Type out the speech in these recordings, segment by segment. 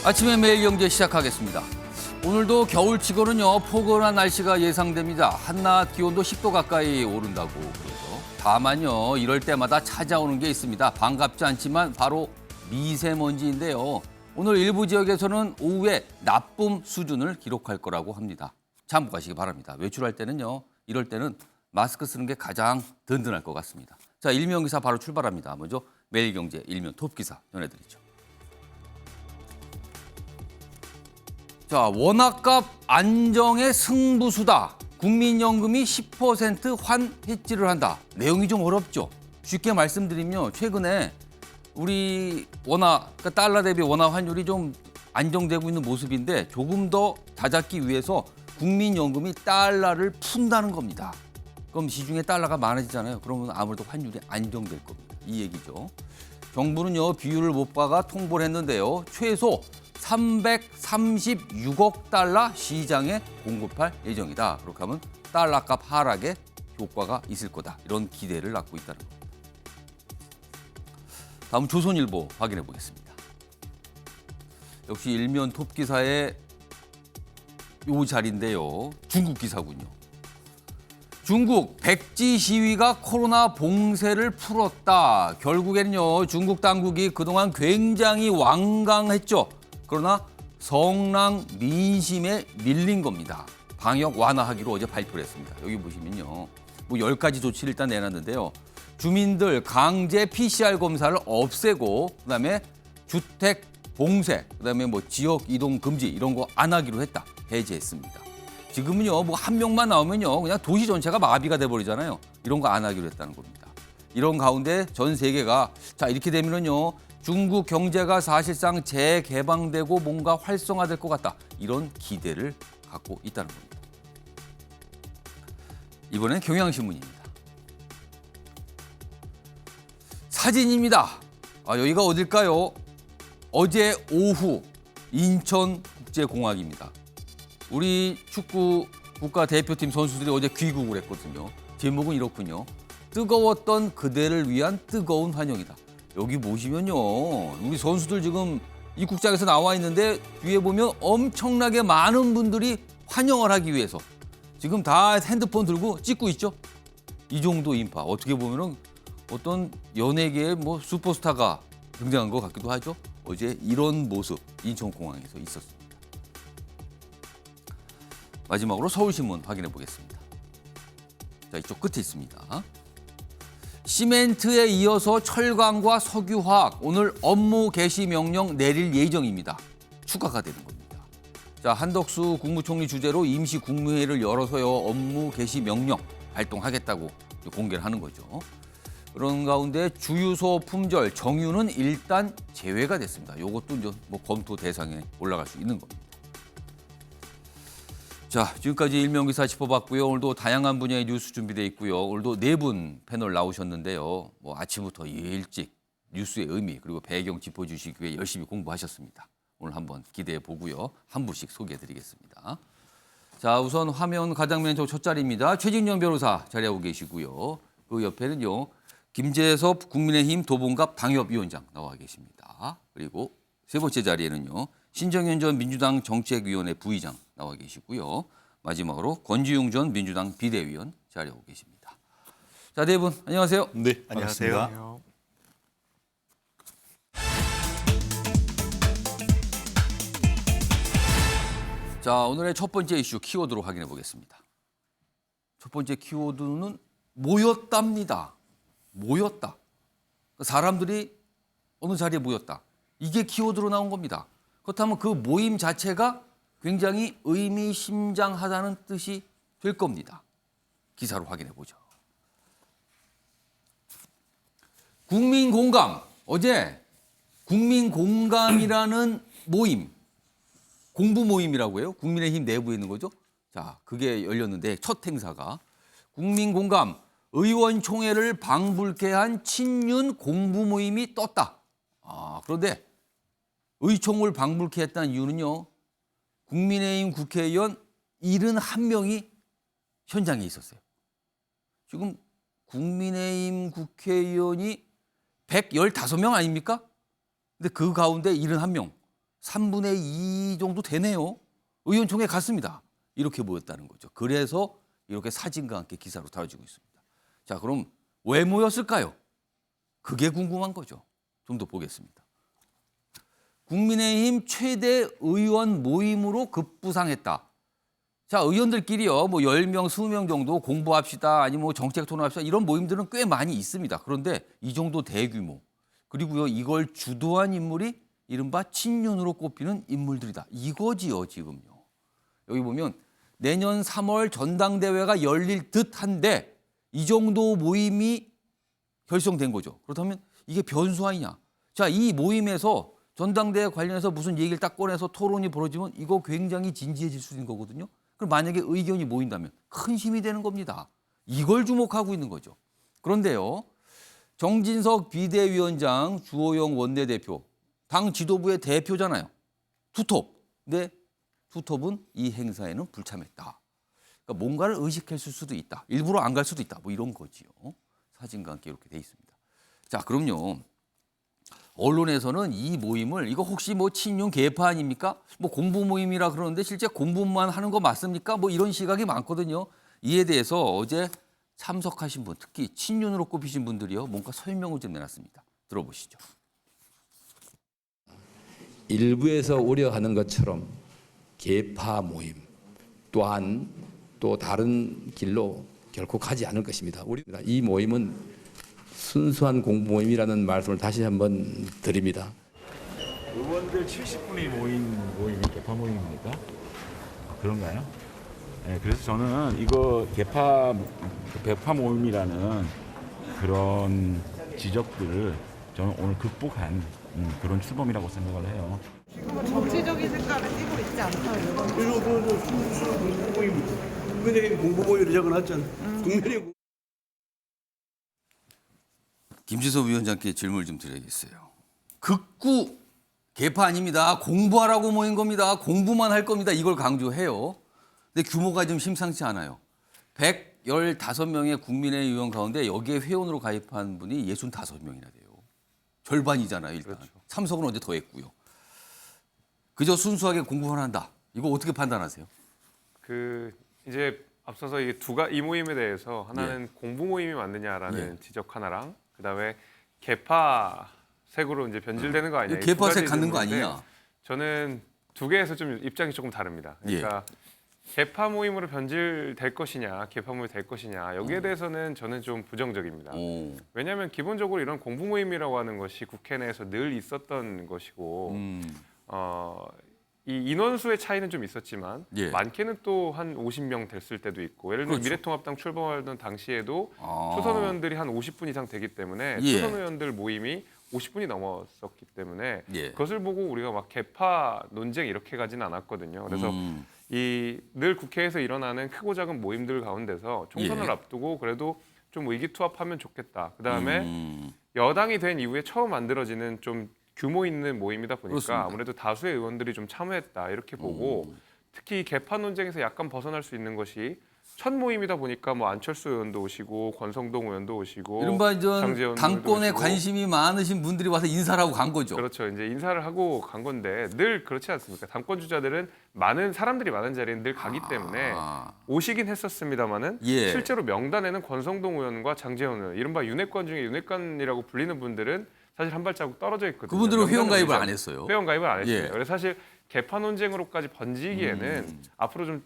아침에 매일경제 시작하겠습니다. 오늘도 겨울치고는요 포근한 날씨가 예상됩니다. 한낮 기온도 10도 가까이 오른다고 그러죠. 다만요 이럴 때마다 찾아오는 게 있습니다. 반갑지 않지만 바로 미세먼지인데요. 오늘 일부 지역에서는 오후에 나쁨 수준을 기록할 거라고 합니다. 참고하시기 바랍니다. 외출할 때는요 이럴 때는 마스크 쓰는 게 가장 든든할 것 같습니다. 자, 일면 기사 바로 출발합니다. 먼저 매일경제 일면 톱 기사 전해드리죠. 자, 원화값 안정의 승부수다. 국민연금이 10% 환해지를 한다. 내용이 좀 어렵죠. 쉽게 말씀드리면 최근에 우리 원화, 그러니까 달러 대비 원화 환율이 좀 안정되고 있는 모습인데 조금 더 다잡기 위해서 국민연금이 달러를 푼다는 겁니다. 그럼 시중에 달러가 많아지잖아요. 그러면 아무래도 환율이 안정될 겁니다. 이 얘기죠. 정부는요 비율을 못 박아 통보를 했는데요. 최소 336억 달러 시장에 공급할 예정이다. 그렇게 하면 달러값 하락에 효과가 있을 거다. 이런 기대를 갖고 있다는 겁니다. 다음 조선일보 확인해 보겠습니다. 역시 일면 톱 기사의 요 자리인데요. 중국 기사군요. 중국 백지 시위가 코로나 봉쇄를 풀었다. 결국에는요 중국 당국이 그동안 굉장히 완강했죠. 그러나 성랑 민심에 밀린 겁니다. 방역 완화하기로 어제 발표를 했습니다. 여기 보시면요. 뭐 10가지 조치를 일단 내놨는데요. 주민들 강제 PCR 검사를 없애고 그다음에 주택 봉쇄, 그다음에 뭐 지역 이동 금지 이런 거 안 하기로 했다. 해제했습니다. 지금은요. 뭐 한 명만 나오면요. 그냥 도시 전체가 마비가 돼 버리잖아요. 이런 거 안 하기로 했다는 겁니다. 이런 가운데 전 세계가 자, 이렇게 되면은요. 중국 경제가 사실상 재개방되고 뭔가 활성화될 것 같다. 이런 기대를 갖고 있다는 겁니다. 이번엔 경향신문입니다. 사진입니다. 여기가 어딜까요? 어제 오후 인천국제공항입니다. 우리 축구 국가대표팀 선수들이 어제 귀국을 했거든요. 제목은 이렇군요. 뜨거웠던 그대를 위한 뜨거운 환영이다. 여기 보시면요. 우리 선수들 지금 입국장에서 나와 있는데 뒤에 보면 엄청나게 많은 분들이 환영을 하기 위해서 지금 다 핸드폰 들고 찍고 있죠. 이 정도 인파. 어떻게 보면은 어떤 연예계의 뭐 슈퍼스타가 등장한 것 같기도 하죠. 어제 이런 모습 인천공항에서 있었습니다. 마지막으로 서울신문 확인해 보겠습니다. 자, 이쪽 끝에 있습니다. 시멘트에 이어서 철강과 석유화학 오늘 업무 개시 명령 내릴 예정입니다. 추가가 되는 겁니다. 자, 한덕수 국무총리 주재로 임시 국무회의를 열어서요 업무 개시 명령 발동하겠다고 공개를 하는 거죠. 그런 가운데 주유소 품절 정유는 일단 제외가 됐습니다. 이것도 이제 뭐 검토 대상에 올라갈 수 있는 겁니다. 자, 지금까지 일면기사 짚어봤고요. 오늘도 다양한 분야의 뉴스 준비되어 있고요. 오늘도 4분 패널 나오셨는데요. 뭐 아침부터 일찍 뉴스의 의미 그리고 배경 짚어주시기 위해 열심히 공부하셨습니다. 오늘 한번 기대해 보고요. 한 분씩 소개해드리겠습니다. 자, 우선 화면 가장 맨 첫 자리입니다. 최진영 변호사 자리하고 계시고요. 그 옆에는요. 김재섭 국민의힘 도봉갑 당협위원장 나와 계십니다. 그리고 세 번째 자리에는요. 신정현 전 민주당 정책위원회 부의장 나와 계시고요. 마지막으로 권지웅 전 민주당 비대위원 자리하고 계십니다. 자, 네 분 안녕하세요. 네, 안녕하세요. 자, 오늘의 첫 번째 이슈 키워드로 확인해 보겠습니다. 첫 번째 키워드는 모였답니다. 모였다. 사람들이 어느 자리에 모였다. 이게 키워드로 나온 겁니다. 그렇다면 그 모임 자체가 굉장히 의미심장하다는 뜻이 될 겁니다. 기사로 확인해 보죠. 국민공감. 어제 국민공감이라는 모임, 공부 모임이라고 해요. 국민의힘 내부에 있는 거죠. 자, 그게 열렸는데 첫 행사가 국민공감 의원총회를 방불케 한 친윤 공부 모임이 떴다. 그런데 의총을 방불케 했다는 이유는요. 국민의힘 국회의원 71명이 현장에 있었어요. 지금 국민의힘 국회의원이 115명 아닙니까? 근데 그 가운데 71명, 3분의 2 정도 되네요. 의원총회 갔습니다. 이렇게 모였다는 거죠. 그래서 이렇게 사진과 함께 기사로 다뤄지고 있습니다. 자, 그럼 왜 모였을까요? 그게 궁금한 거죠. 좀 더 보겠습니다. 국민의힘 최대 의원 모임으로 급부상했다. 자, 의원들끼리요, 뭐 10명, 20명 정도 공부합시다, 아니면 뭐 정책 토론합시다, 이런 모임들은 꽤 많이 있습니다. 그런데 이 정도 대규모, 그리고요, 이걸 주도한 인물이 이른바 친윤으로 꼽히는 인물들이다. 이거지요, 지금요. 여기 보면 내년 3월 전당대회가 열릴 듯한데 이 정도 모임이 결성된 거죠. 그렇다면 이게 변수 아니냐. 자, 이 모임에서 전당대회 관련해서 무슨 얘기를 딱 꺼내서 토론이 벌어지면 이거 굉장히 진지해질 수 있는 거거든요. 그럼 만약에 의견이 모인다면 큰 힘이 되는 겁니다. 이걸 주목하고 있는 거죠. 그런데요, 정진석 비대위원장, 주호영 원내대표, 당 지도부의 대표잖아요. 투톱. 근데 투톱은 이 행사에는 불참했다. 그러니까 뭔가를 의식했을 수도 있다. 일부러 안 갈 수도 있다. 뭐 이런 거지요. 사진과 함께 이렇게 돼 있습니다. 자, 그럼요. 언론에서는 이 모임을 이거 혹시 뭐 친윤 계파 아닙니까? 뭐 공부 모임이라 그러는데 실제 공부만 하는 거 맞습니까? 뭐 이런 시각이 많거든요. 이에 대해서 어제 참석하신 분, 특히 친윤으로 꼽히신 분들이요, 뭔가 설명을 좀 내놨습니다. 들어보시죠. 일부에서 우려하는 것처럼 계파 모임 또한 또 다른 길로 결코 가지 않을 것입니다. 이 모임은 순수한 공부 모임이라는 말씀을 다시 한번 드립니다. 의원들 70분이 모인 모임이 개파 모임입니까? 그런가요? 네, 그래서 저는 이거 개파 모임이라는 그런 지적들을 저는 오늘 극복한 그런 출범이라고 생각을 해요. 지금은 정치적인 색깔을 띠고 있지 않다. 그리고 국민의힘 공부모임으로 적어놨잖아. 국민의힘 김지섭 위원장께 질문을 좀 드려야겠어요. 극구 개파 아닙니다. 공부하라고 모인 겁니다. 공부만 할 겁니다. 이걸 강조해요. 근데 규모가 좀 심상치 않아요. 115명의 국민의힘 의원 가운데 여기에 회원으로 가입한 분이 65명이나 돼요. 절반이잖아요, 일단. 그렇죠. 참석은 언제 더 했고요. 그저 순수하게 공부만 한다. 이거 어떻게 판단하세요? 이제 앞서서 이 모임에 대해서 하나는 공부 모임이 맞느냐라는 지적 하나랑 그다음에 개파색으로 이제 변질되는 거 아니냐. 개파색 갖는 거 아니냐? 저는 두 개에서 좀 입장이 조금 다릅니다. 그러니까 개파 모임으로 변질될 것이냐, 개파 모임이 될 것이냐, 여기에 대해서는 저는 좀 부정적입니다. 왜냐하면 기본적으로 이런 공부 모임이라고 하는 것이 국회 내에서 늘 있었던 것이고, 이 인원수의 차이는 좀 있었지만 많게는 또 한 50명 됐을 때도 있고, 예를 들면 미래통합당 출범하던 당시에도 초선 의원들이 한 50분 이상 되기 때문에 초선 의원들 모임이 50분이 넘었었기 때문에 그것을 보고 우리가 막 개파 논쟁 이렇게 가지는 않았거든요. 그래서 이 늘 국회에서 일어나는 크고 작은 모임들 가운데서 총선을 앞두고 그래도 좀 의기투합하면 좋겠다. 그다음에 여당이 된 이후에 처음 만들어지는 좀 규모 있는 모임이다 보니까 그렇습니다. 아무래도 다수의 의원들이 좀 참여했다 이렇게 보고 특히 개파 논쟁에서 약간 벗어날 수 있는 것이 첫 모임이다 보니까 뭐 안철수 의원도 오시고 권성동 의원도 오시고 이른바 장제원 당권에 오시고. 관심이 많으신 분들이 와서 인사를 하고 간 거죠. 그렇죠. 이제 인사를 하고 간 건데 늘 그렇지 않습니까? 당권 주자들은 많은 사람들이 많은 자리에 늘 가기 때문에 오시긴 했었습니다만은 실제로 명단에는 권성동 의원과 장제원 의원, 이른바 윤핵관 중에 윤핵관이라고 불리는 분들은 사실 한 발자국 떨어져 있거든요. 그분들은 회원 가입을 안 했어요. 회원 가입을 안 했습니다. 그래서 사실 개파 논쟁으로까지 번지기에는 앞으로 좀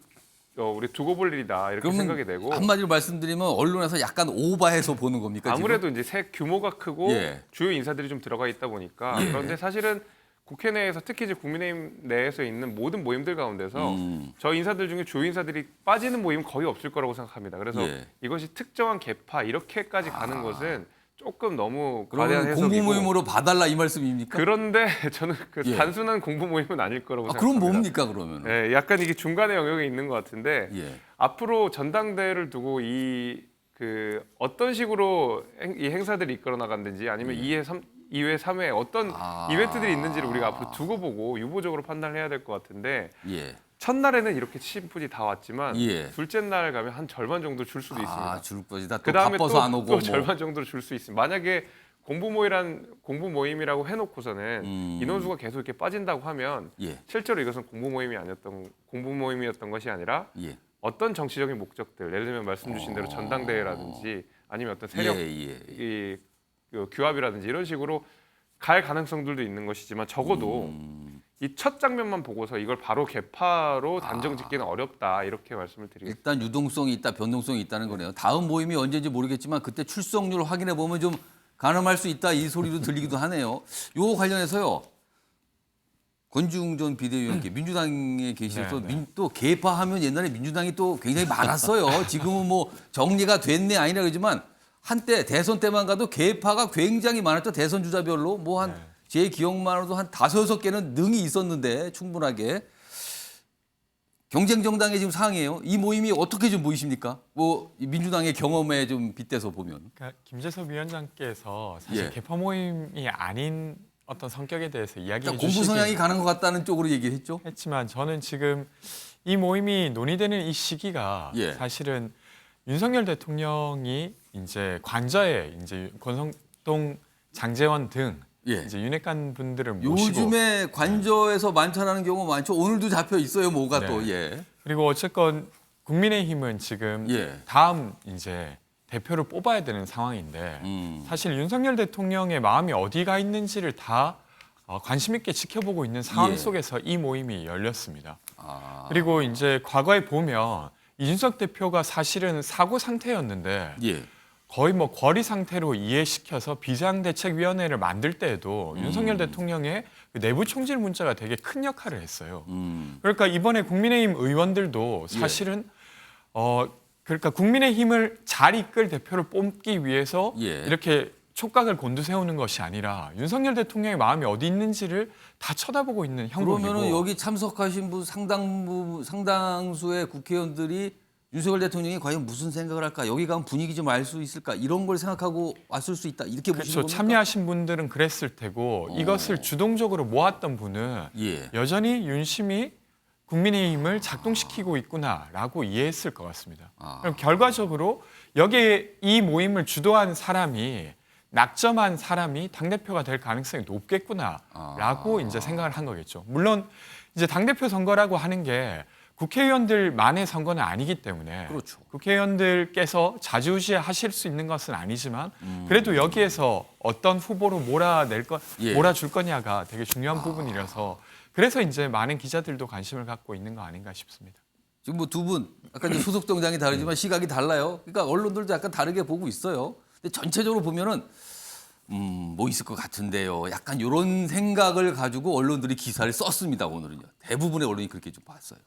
우리 두고 볼 일이다 이렇게 생각이 되고 한마디로 말씀드리면 언론에서 약간 오바해서 보는 겁니까? 아무래도 지금? 이제 규모가 크고 주요 인사들이 좀 들어가 있다 보니까 그런데 사실은 국회 내에서 특히 이제 국민의힘 내에서 있는 모든 모임들 가운데서 저 인사들 중에 주요 인사들이 빠지는 모임은 거의 없을 거라고 생각합니다. 그래서 이것이 특정한 개파 이렇게까지 가는 것은 조금 너무 과대한 해석이고 공부 모임으로 봐달라 이 말씀입니까? 그런데 저는 단순한 공부 모임은 아닐 거라고 생각합니다. 그럼 뭡니까 그러면? 약간 이게 중간의 영역에 있는 것 같은데 앞으로 전당대회를 두고 어떤 식으로 이 행사들이 이끌어 나간든지 아니면 2회, 3회 어떤 이벤트들이 있는지를 우리가 앞으로 두고 보고 유보적으로 판단을 해야 될 것 같은데 첫날에는 이렇게 70분이 다 왔지만 둘째 날 가면 한 절반 정도 줄 수도 있습니다. 줄 것이다. 또 그다음에 바빠서 안 오고 또 절반 정도로 줄 수 있습니다. 만약에 공부 모임이라고 해놓고서는 인원수가 계속 이렇게 빠진다고 하면 예. 실제로 이것은 공부 모임이었던 것이 아니라 예. 어떤 정치적인 목적들, 예를 들면 말씀 주신 대로 전당대회라든지 아니면 어떤 세력 그 규합이라든지 이런 식으로 갈 가능성들도 있는 것이지만 적어도 이 첫 장면만 보고서 이걸 바로 개파로 단정짓기는 어렵다 이렇게 말씀을 드리겠습니다. 일단 유동성이 있다, 변동성이 있다는 거네요. 다음 모임이 언제인지 모르겠지만 그때 출석률 확인해 보면 좀 가늠할 수 있다 이 소리도 들리기도 하네요. 요 관련해서요. 권지웅 전 비대위원께 민주당에 계셔서 또 개파하면 옛날에 민주당이 또 굉장히 많았어요. 지금은 뭐 정리가 됐네 아니라 그러지만 한때 대선 때만 가도 개파가 굉장히 많았죠. 대선 주자별로 뭐 한 제 기억만으로도 한 5-6개는 능히 있었는데 충분하게 경쟁 정당의 지금 상황이에요. 이 모임이 어떻게 좀 보이십니까? 뭐 민주당의 경험에 좀 빗대서 보면. 그러니까 김재섭 위원장께서 사실 예. 개파 모임이 아닌 어떤 성격에 대해서 이야기해 공부 성향이 주시긴 가는 것 같다는 쪽으로 얘기를 했죠. 했지만 저는 지금 이 모임이 논의되는 이 시기가 예. 사실은 윤석열 대통령이 이제 관저에 이제 권성동, 장제원 등 예. 이제 윤핵관 분들을 모시고 요즘에 관저에서 만찬하는 경우 많죠. 오늘도 잡혀 있어요. 뭐가 네. 또. 예. 그리고 어쨌건 국민의힘은 지금 예. 다음 이제 대표를 뽑아야 되는 상황인데 사실 윤석열 대통령의 마음이 어디가 있는지를 다 관심 있게 지켜보고 있는 상황 예. 속에서 이 모임이 열렸습니다. 아. 그리고 이제 과거에 보면 이준석 대표가 사실은 사고 상태였는데 예. 거의 뭐 거리 상태로 이해시켜서 비상대책위원회를 만들 때에도 윤석열 대통령의 그 내부 총질 문자가 되게 큰 역할을 했어요. 그러니까 이번에 국민의힘 의원들도 사실은 그러니까 국민의힘을 잘 이끌 대표를 뽑기 위해서 예. 이렇게 촉각을 곤두세우는 것이 아니라 윤석열 대통령의 마음이 어디 있는지를 다 쳐다보고 있는 형국이고. 그러면은 여기 참석하신 분 상당수의 국회의원들이 윤석열 대통령이 과연 무슨 생각을 할까? 여기 가면 분위기 좀 알 수 있을까? 이런 걸 생각하고 왔을 수 있다. 이렇게 보시는 그렇죠. 겁니까? 참여하신 분들은 그랬을 테고 이것을 주동적으로 모았던 분은 예. 여전히 윤심이 국민의힘을 작동시키고 있구나라고 이해했을 것 같습니다. 그럼 결과적으로 여기에 이 모임을 주도한 사람이 낙점한 사람이 당대표가 될 가능성이 높겠구나라고 이제 생각을 한 거겠죠. 물론 이제 당대표 선거라고 하는 게 국회의원들만의 선거는 아니기 때문에 그렇죠. 국회의원들께서 좌지우지하실 수 있는 것은 아니지만 그래도 여기에서 어떤 후보로 예. 몰아줄 거냐가 되게 중요한 부분이라서 그래서 이제 많은 기자들도 관심을 갖고 있는 거 아닌가 싶습니다. 지금 뭐 두 분 아까 이제 소속 정당이 다르지만 시각이 달라요. 그러니까 언론들도 약간 다르게 보고 있어요. 근데 전체적으로 보면은 뭐 있을 것 같은데요. 약간 이런 생각을 가지고 언론들이 기사를 썼습니다. 오늘은요. 대부분의 언론이 그렇게 좀 봤어요.